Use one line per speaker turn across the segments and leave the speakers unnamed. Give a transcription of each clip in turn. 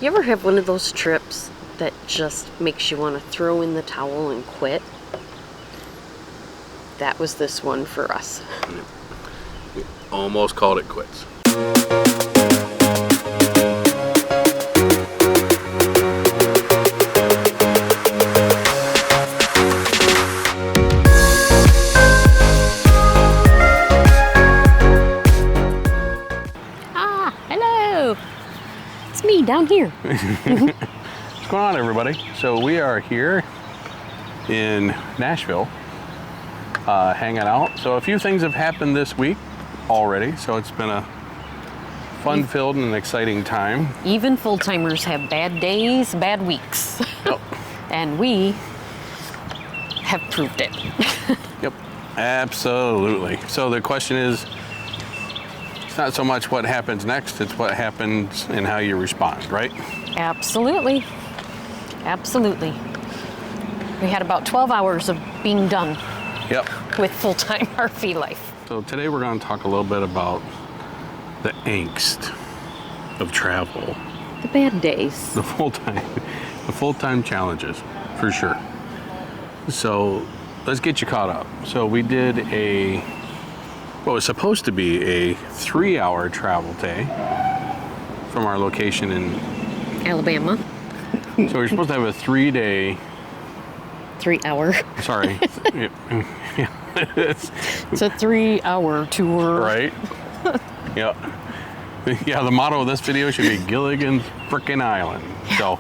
You ever have one of those trips that just makes you want to throw in the towel and quit? That was this one for us.
We almost called it quits.
It's me down here.
What's going on, everybody? So we are here in Nashville, hanging out. So a few things have happened this week already. So it's been a fun-filled and exciting time.
Even full-timers have bad days, bad weeks.
Yep.
And we have proved it.
Yep, absolutely. So the question is, not so much what happens next, it's what happens and how you respond, right?
Absolutely. Absolutely. We had about 12 hours of being done.
Yep.
With full-time RV life.
So today we're going to talk a little bit about the angst of travel.
The bad days.
The full-time challenges, for sure. So let's get you caught up. So we did what was supposed to be a 3-hour travel day from our location in
Alabama.
So we're supposed to have a 3-day.
3-hour.
Sorry.
It's a 3-hour tour.
Right? Yeah. Yeah, the motto of this video should be Gilligan's Frickin' Island. So,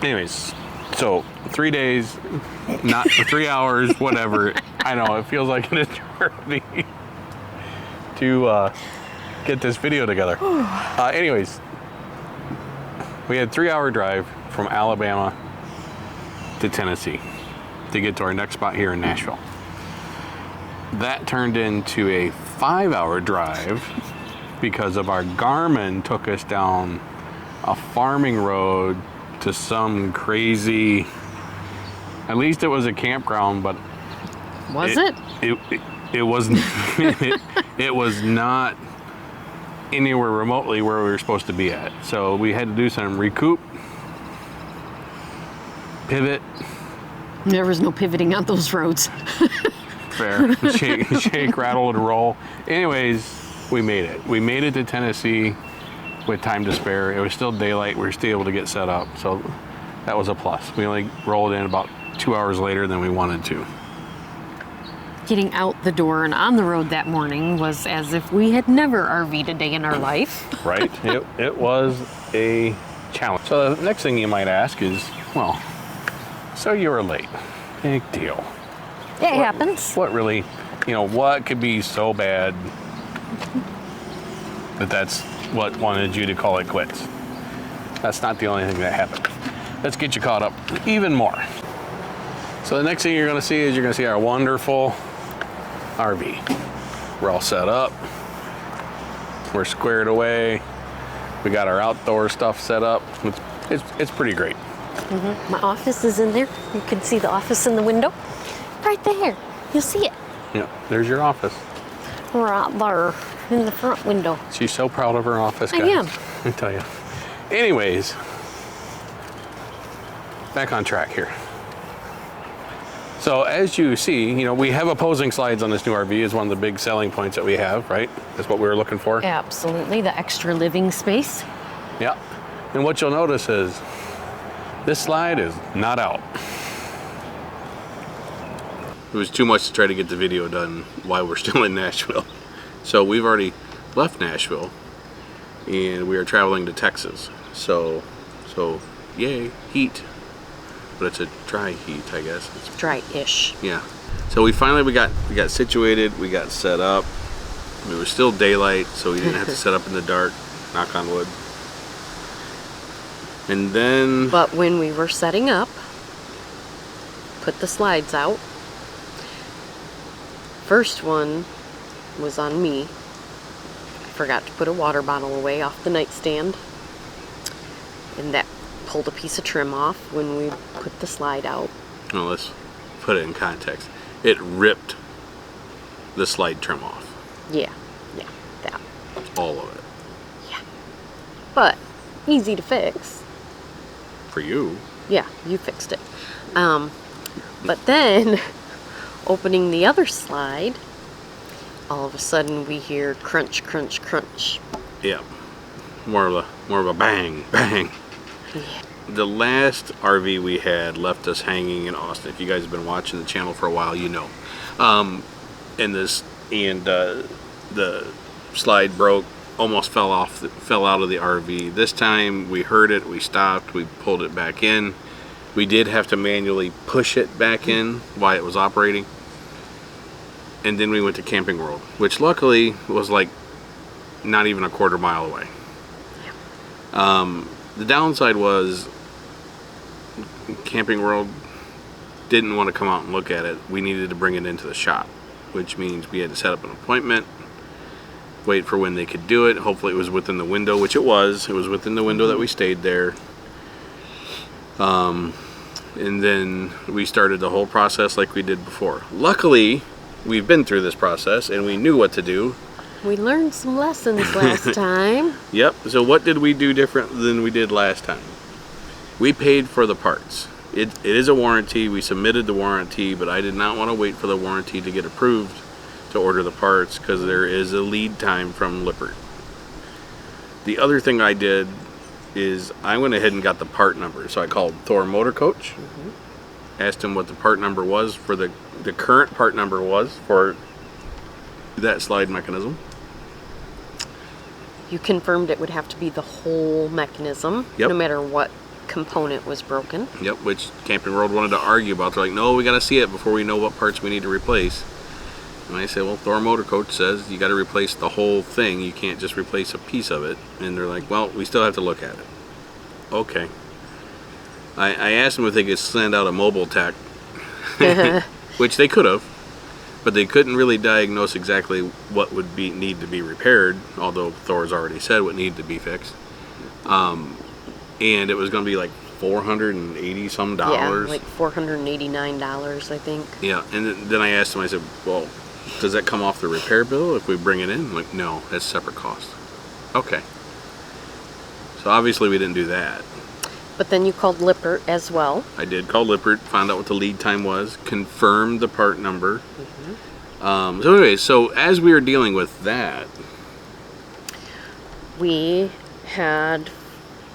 anyways, so 3 days, not 3 hours, whatever. I know, it feels like an eternity to get this video together. Anyways, we had a 3-hour drive from Alabama to Tennessee to get to our next spot here in Nashville. That turned into a 5-hour drive because of our Garmin took us down a farming road to some crazy, at least it was a campground, but
Was
it wasn't. It was not anywhere remotely where we were supposed to be at. So we had to do some recoup, pivot.
There was no pivoting on those roads.
Fair. Shake, rattle, and roll. Anyways, we made it. We made it to Tennessee with time to spare. It was still daylight. We were still able to get set up. So that was a plus. We only rolled in about 2 hours later than we wanted to.
Getting out the door and on the road that morning was as if we had never RV'd a day in our life.
Right? It was a challenge. So the next thing you might ask is, well, so you were late. Big deal.
It happens.
What really, what could be so bad that's what wanted you to call it quits? That's not the only thing that happened. Let's get you caught up even more. So the next thing you're going to see is our wonderful RV. We're all set up. We're squared away. We got our outdoor stuff set up. It's pretty great.
Mm-hmm. My office is in there. You can see the office in the window. Right there. You'll see it.
Yeah, there's your office.
Right there in the front window.
She's so proud of her office, guys.
I am.
I tell you. Anyways, back on track here. So as you see, we have opposing slides on this new RV is one of the big selling points that we have, right? That's what we were looking for.
Absolutely, the extra living space.
Yeah. And what you'll notice is this slide is not out. It was too much to try to get the video done while we're still in Nashville. So we've already left Nashville and we are traveling to Texas. So yay, heat. But it's a dry heat, I guess. It's
dry-ish.
Yeah. So we got situated, we got set up. It was still daylight, so we didn't have to set up in the dark, knock on wood. And then...
But when we were setting up, put the slides out. First one was on me. I forgot to put a water bottle away off the nightstand. And that pulled a piece of trim off when we put the slide out.
Well, let's put it in context. It ripped the slide trim off.
Yeah, that.
All of it.
Yeah. But easy to fix.
For you.
Yeah, you fixed it. But then, opening the other slide, all of a sudden we hear crunch, crunch, crunch.
Yeah. More of a bang, bang.
Yeah.
The last RV we had left us hanging in Austin. If you guys have been watching the channel for a while, you know. The slide broke, almost fell out of the RV. This time we heard it, we stopped, we pulled it back in. We did have to manually push it back in while it was operating. And then we went to Camping World, which luckily was like not even a quarter mile away. The downside was Camping World didn't want to come out and look at it. We needed to bring it into the shop, which means we had to set up an appointment, wait for when they could do it. Hopefully it was within the window, which it was. It was within the window that we stayed there. And then we started the whole process like we did before. Luckily, we've been through this process and we knew what to do.
We learned some lessons last time.
Yep. So what did we do different than we did last time? We paid for the parts. It is a warranty. We submitted the warranty, but I did not want to wait for the warranty to get approved to order the parts because there is a lead time from Lippert. The other thing I did is I went ahead and got the part number. So I called Thor Motor Coach, asked him what the part number was for the current part number was for that slide mechanism.
You confirmed it would have to be the whole mechanism, no matter what component was broken.
Yep, which Camping World wanted to argue about. They're like, no, we got to see it before we know what parts we need to replace. And I said, well, Thor Motor Coach says you got to replace the whole thing. You can't just replace a piece of it. And they're like, well, we still have to look at it. Okay. I asked them if they could send out a mobile tech, which they could have, but they couldn't really diagnose exactly what would need to be repaired, although Thor's already said what needed to be fixed. And it was going to be like $480 some.
Yeah, like $489, I think.
Yeah, and then I asked him, I said, well, does that come off the repair bill if we bring it in? I'm like, no, that's separate cost. Okay. So obviously we didn't do that.
But then you called Lippert as well.
I did call Lippert, found out what the lead time was, confirmed the part number. So anyway, so as we were dealing with that, we
had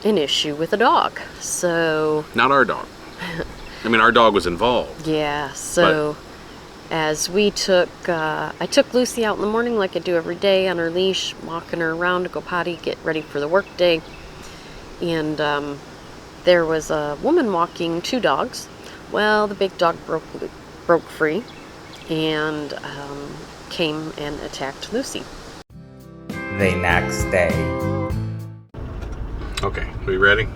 an issue with a dog. So
not our dog. I mean, our dog was involved.
Yeah. So as we took, I took Lucy out in the morning like I do every day on her leash, walking her around to go potty, get ready for the work day, and there was a woman walking two dogs. Well, the big dog broke free and came and attacked Lucy.
The next day.
Okay, we ready?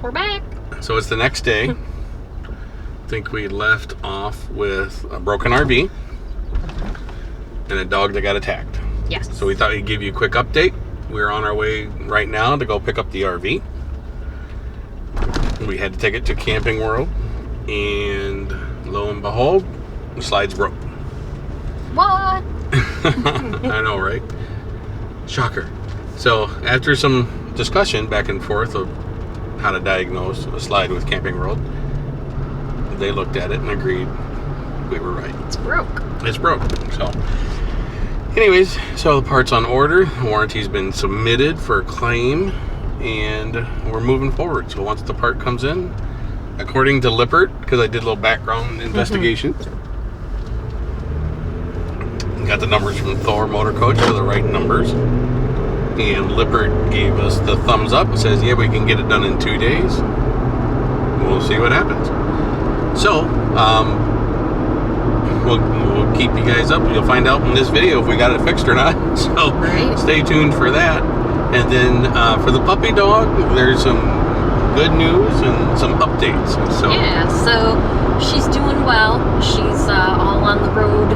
We're back.
So it's the next day. I think we left off with a broken RV and a dog that got attacked.
Yes.
So we thought we'd give you a quick update. We're on our way right now to go pick up the RV. We had to take it to Camping World, and lo and behold, the slides broke.
What?
I know, right? Shocker. So after some discussion back and forth of how to diagnose a slide with Camping World, they looked at it and agreed we were right.
It's broke.
It's broke. So anyways, so the part's on order. The warranty's been submitted for a claim, and we're moving forward. So once the part comes in, according to Lippert, because I did a little background investigation, got the numbers from Thor Motor Coach for the right numbers, and Lippert gave us the thumbs up and says, yeah, we can get it done in 2 days. We'll see what happens. So we'll keep you guys up. You'll find out in this video if we got it fixed or not. So stay tuned for that. And then for the puppy dog, there's some good news and some updates. So
yeah, so she's doing well. She's all on the road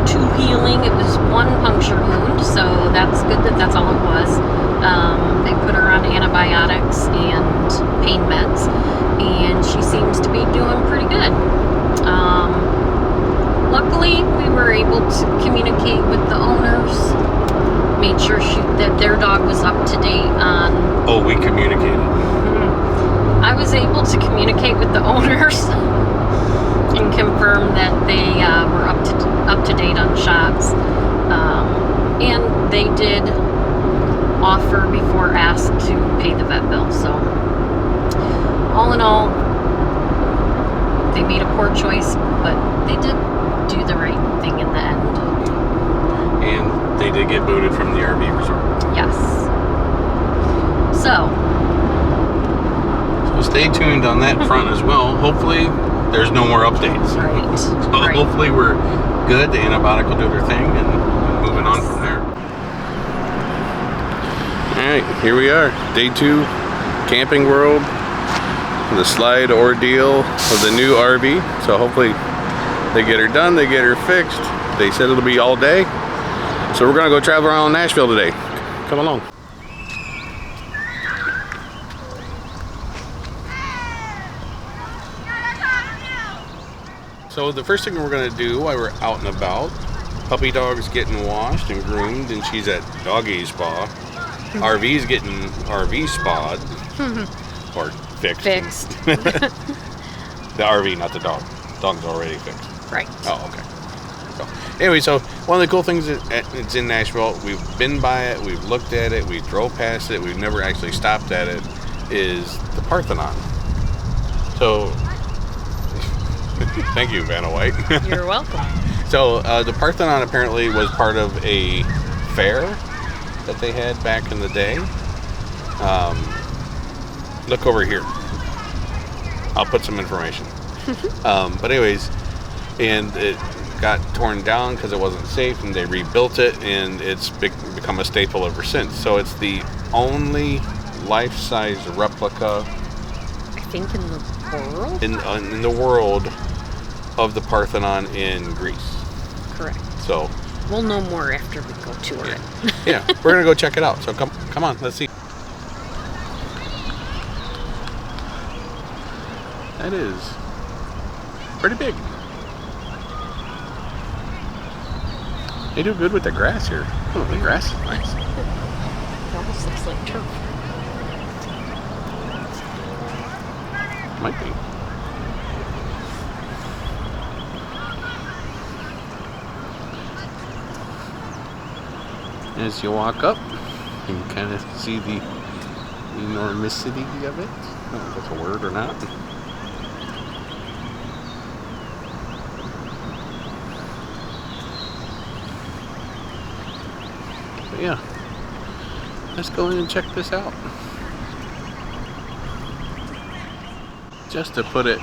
to healing. It was one puncture wound, so that's good that that's all it was. They put her on antibiotics and pain meds, and she seems to be doing pretty good. Luckily, we were able to communicate with the owners made sure that their dog was up to date on.
Oh, we communicated.
I was able to communicate with the owners and confirm that they were up to date on shots, and they did offer before asked to pay the vet bill. So all in all, they made a poor choice, but they did do the right thing in the end.
And they did get booted from the RV resort.
Yes. So
stay tuned on that front as well. Hopefully there's no more updates.
Right.
So
Right.
hopefully we're good. The antibiotic will do their thing and moving on from there. Alright, here we are. Day 2, Camping World. The slide ordeal of the new RV. So hopefully they get her done, they get her fixed. They said it'll be all day. So we're gonna go travel around Nashville today. Come along. So the first thing we're gonna do while we're out and about, puppy dog's getting washed and groomed, and she's at doggy spa. RV's getting RV spa'd or fixed.
Fixed.
The RV, not the dog. Dog's already fixed.
Right.
Oh, okay. So, anyway, so one of the cool things is it's in Nashville. We've been by it, we've looked at it, we drove past it, we've never actually stopped at it, is the Parthenon. So, thank you, Vanna White.
You're welcome.
So, the Parthenon apparently was part of a fair that they had back in the day. Look over here. I'll put some information. But anyways, and it got torn down because it wasn't safe, and they rebuilt it, and it's become a staple ever since. So it's the only life-size replica,
I think, in the world.
in the world of the Parthenon in Greece.
Correct.
So
We'll know more after we go tour it.
yeah, we're gonna go check it out. So come on, let's see. That is pretty big. They do good with the grass here. Oh, the grass is nice.
It almost looks like turf.
Might be. As you walk up, you can kind of see the enormosity of it. I don't know if that's a word or not. But yeah, let's go in and check this out. Just to put it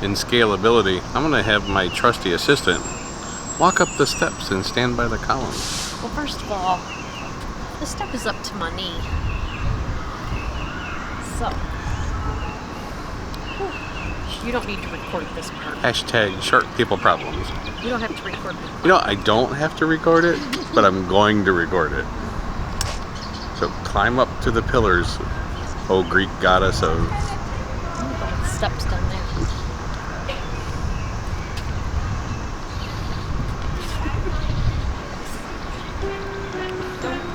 in scalability, I'm going to have my trusty assistant walk up the steps and stand by the columns.
Well, first of all, this step is up to my knee. So, you don't need to record this part.
Hashtag short people problems.
You don't have to record this.
You know, I don't have to record it, but I'm going to record it. So climb up to the pillars, oh Greek goddess of...
Steps down there.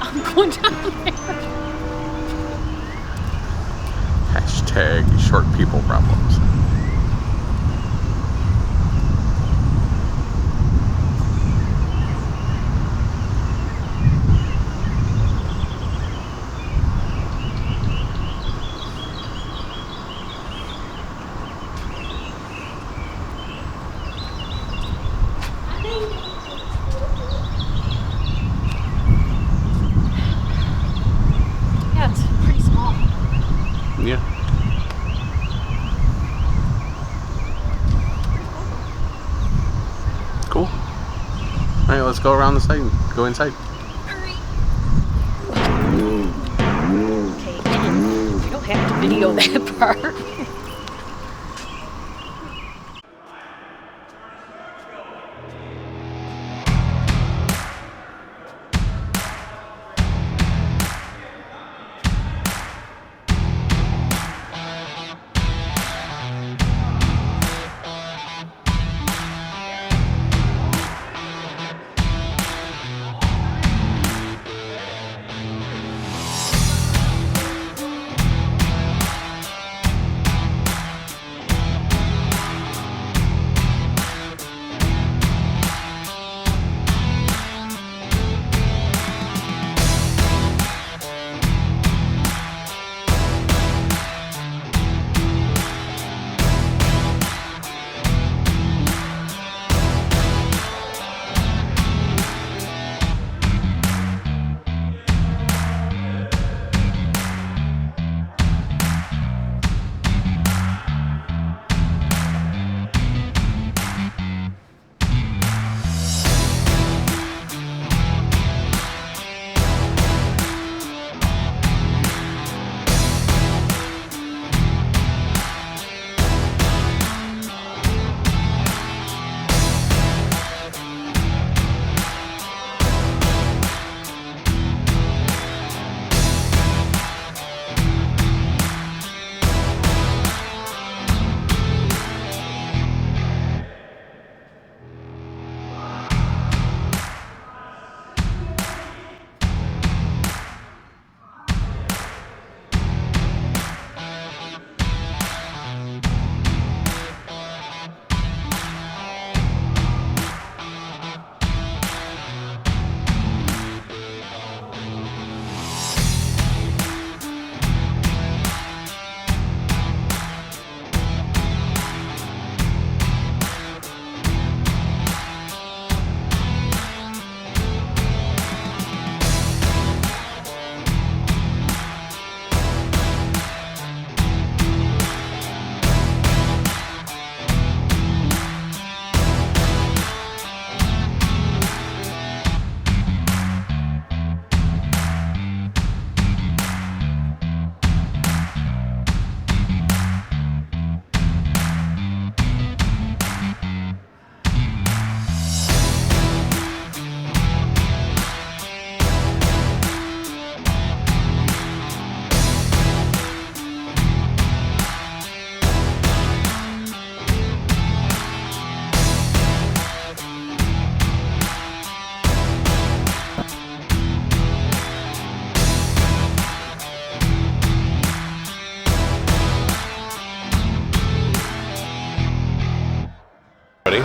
I'm going down there.
Hashtag short people problems.
Yeah, it's pretty small.
Yeah. Cool. All right, let's go around the side and go inside.
Okay, and you don't have to video that part.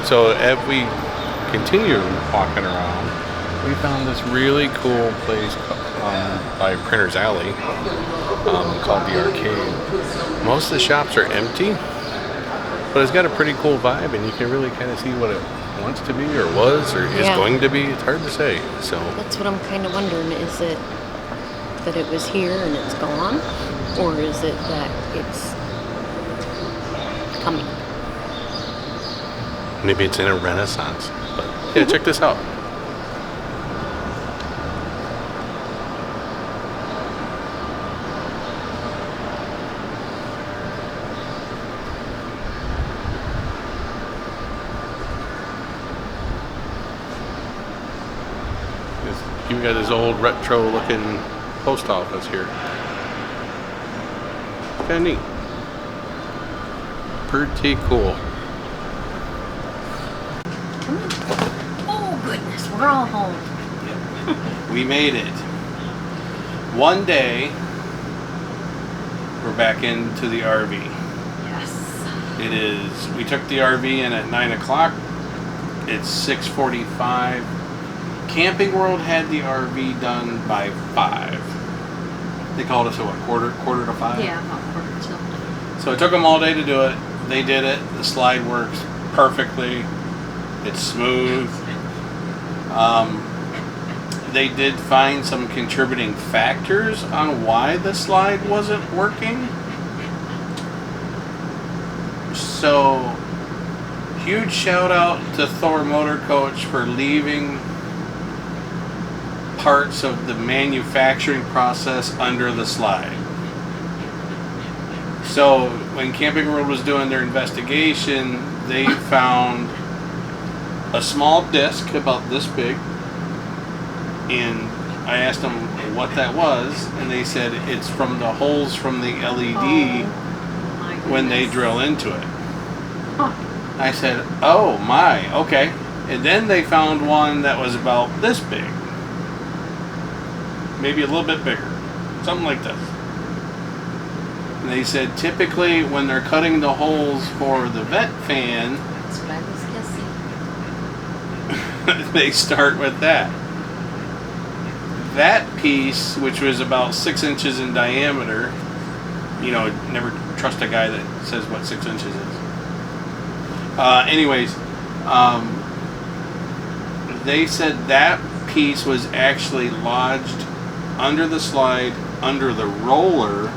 So as we continue walking around, we found this really cool place by Printer's Alley called the Arcade. Most of the shops are empty, but it's got a pretty cool vibe, and you can really kind of see what it wants to be or was or is going to be. It's hard to say. So
that's what I'm kind of wondering. Is it that it was here and it's gone, or is it that it's coming?
Maybe it's in a renaissance. But yeah, check this out. You got this old retro looking post office here. Kind of neat. Pretty cool.
Oh goodness, we're all home.
We made it. One day, we're back into the RV.
Yes.
It is, we took the RV in at 9 o'clock. It's 6:45. Camping World had the RV done by 5. They called us at what, quarter to 5?
Yeah, about quarter till.
So it took them all day to do it. They did it. The slide works perfectly. It's smooth. They did find some contributing factors on why the slide wasn't working. So, huge shout out to Thor Motor Coach for leaving parts of the manufacturing process under the slide. So when Camping World was doing their investigation, they found a small disc about this big, and I asked them what that was, and they said it's from the holes from the LED when they drill into it.
Huh.
I said, oh my, okay. And then they found one that was about this big. Maybe a little bit bigger. Something like this. And they said typically when they're cutting the holes for the vent fan,
That's what I was guessing.
they start with that. That piece, which was about 6 inches in diameter, you know, never trust a guy that says what 6 inches is. They said that piece was actually lodged under the slide, under the roller,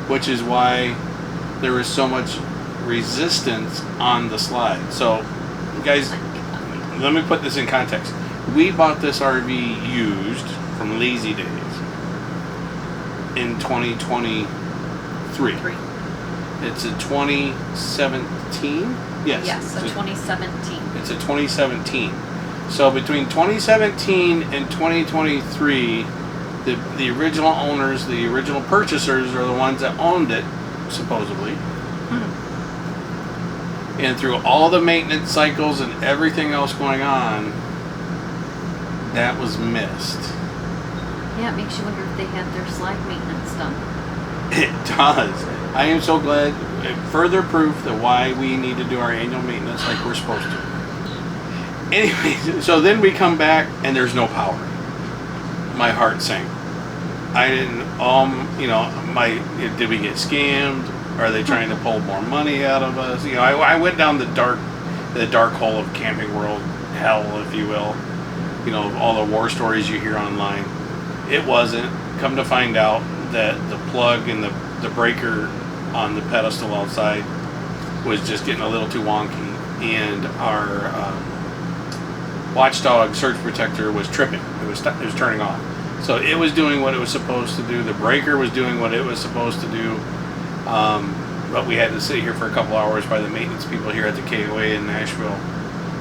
which is why there was so much resistance on the slide. So, guys, let me put this in context. We bought this RV used from Lazy Days in 2023. It's a 2017?
Yes, a 2017.
It's a 2017. So between 2017 and 2023, the original owners, the original purchasers are the ones that owned it, supposedly. And through all the maintenance cycles and everything else going on, that was missed.
Yeah, it makes you wonder if they had their slide maintenance done.
It does. I am so glad. Further proof that why we need to do our annual maintenance like we're supposed to. Anyway, so then we come back and there's no power. My heart sank. I didn't, did we get scammed? Are they trying to pull more money out of us? You know, I went down the dark hole of Camping World hell, if you will. You know, all the war stories you hear online. It wasn't. Come to find out that the plug and the breaker on the pedestal outside was just getting a little too wonky, and our watchdog surge protector was tripping. It was turning off. So it was doing what it was supposed to do. The breaker was doing what it was supposed to do. But we had to sit here for a couple hours while the maintenance people here at the KOA in Nashville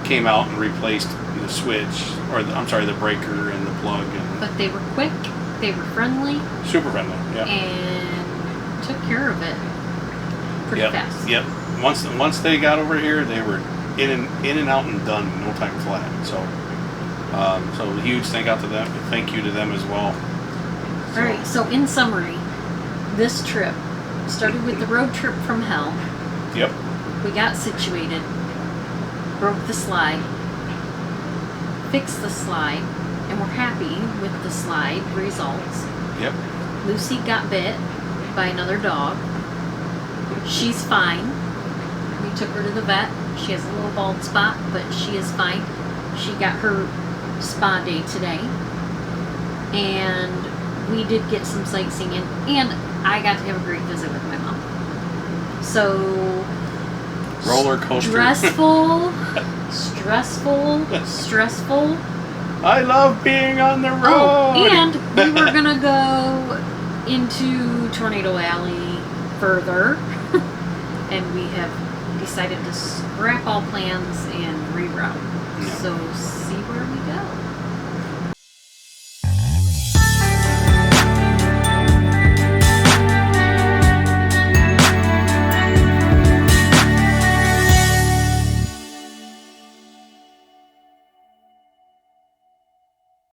came out and replaced the switch, the breaker and the plug.
But they were quick, they were friendly.
Super friendly, yeah.
And took care of it pretty fast.
Yep. Once they got over here, they were in and out and done in no time flat. So a huge thank you to them as well.
All right. So in summary, this trip started with the road trip from hell.
Yep.
We got situated. broke the slide, fixed the slide, and we're happy with the slide results.
Yep.
Lucy got bit by another dog. She's fine. We took her to the vet. She has a little bald spot, but she is fine. She got her spa day today. And we did get some sightseeing in, and I got to have a great visit with my mom. So,
Roller coaster.
stressful.
I love being on the road.
Oh, and we were gonna go into Tornado Alley further, and we have decided to scrap all plans and reroute.
Yeah.
So see where we go.